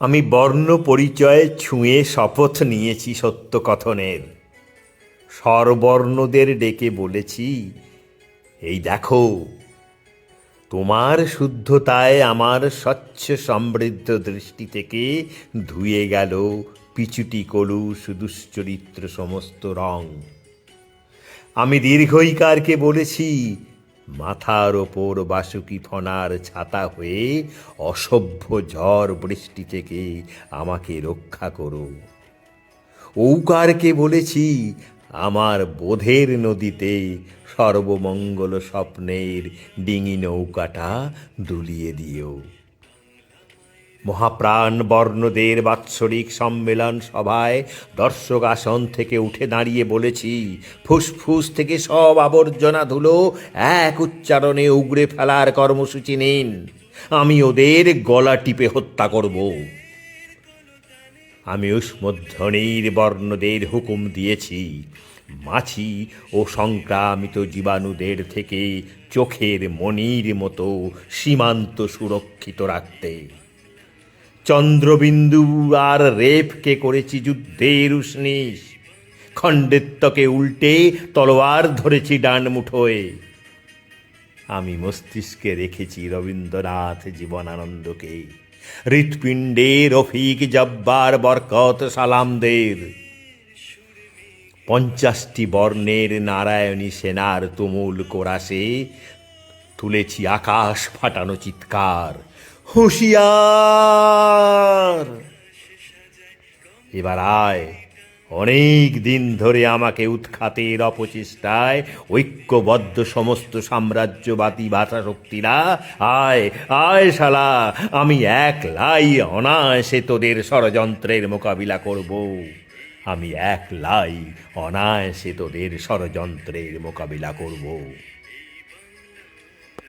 আমি বর্ণ পরিচয় ছুঁয়ে শপথ নিয়েছি সত্য কথনের। স্বরবর্ণদের ডেকে বলেছি, এই দেখো, তোমার শুদ্ধতায় আমার স্বচ্ছ সমৃদ্ধ দৃষ্টি থেকে ধুয়ে গেল পিচুটি কলুষ দুশ্চরিত্র সমস্ত রং। আমি দীর্ঘইকারকে বলেছি, মাথার ওপর বাসুকি ফনার ছাতা হয়ে অসভ্য ঝড় বৃষ্টি থেকে আমাকে রক্ষা করো। ঔকারকে বলেছি, আমার বোধের নদীতে সর্বমঙ্গল স্বপ্নের ডিঙি নৌকাটা দুলিয়ে দিও। মহাপ্রাণ বর্ণদের বাৎসরিক সম্মেলন সভায় দর্শক আসন থেকে উঠে দাঁড়িয়ে বলেছি, ফুসফুস থেকে সব আবর্জনা ধুলো এক উচ্চারণে উগড়ে ফেলার কর্মসূচি নিন। আমি ওদের গলা টিপে হত্যা করব। আমি উষ্মধ্বনির বর্ণদের হুকুম দিয়েছি, মাছি ও সংক্রামিত জীবাণুদের থেকে চোখের মণির মতো সীমান্ত সুরক্ষিত রাখতে। চন্দ্রবিন্দু আর রেফকে করেছি যুদ্ধের উষ্ণিস। খণ্ডেত্বকে উল্টে তলোয়ার ধরেছি ডান মুঠোয়। আমি মস্তিষ্কে রেখেছি রবীন্দ্রনাথ জীবনানন্দকে, হৃৎপিণ্ডে রফিক জব্বার বরকত সালামদের। 50টি বর্ণের নারায়ণী সেনার তুমুল কোরাসে তুলেছি আকাশ ফাটানো চিৎকার, হুঁশিয়ার! এবার আয়, অনেক দিন ধরে আমাকে উৎখাতের অপচেষ্টায় ঐক্যবদ্ধ সমস্ত সাম্রাজ্যবাদী ভাষা শক্তিরা, আয় আয় শালা, আমি একলাই অনায়াসে তোদের ষড়যন্ত্রের মোকাবিলা করব। আমি একলাই অনায়াসে তোদের ষড়যন্ত্রের মোকাবিলা করব।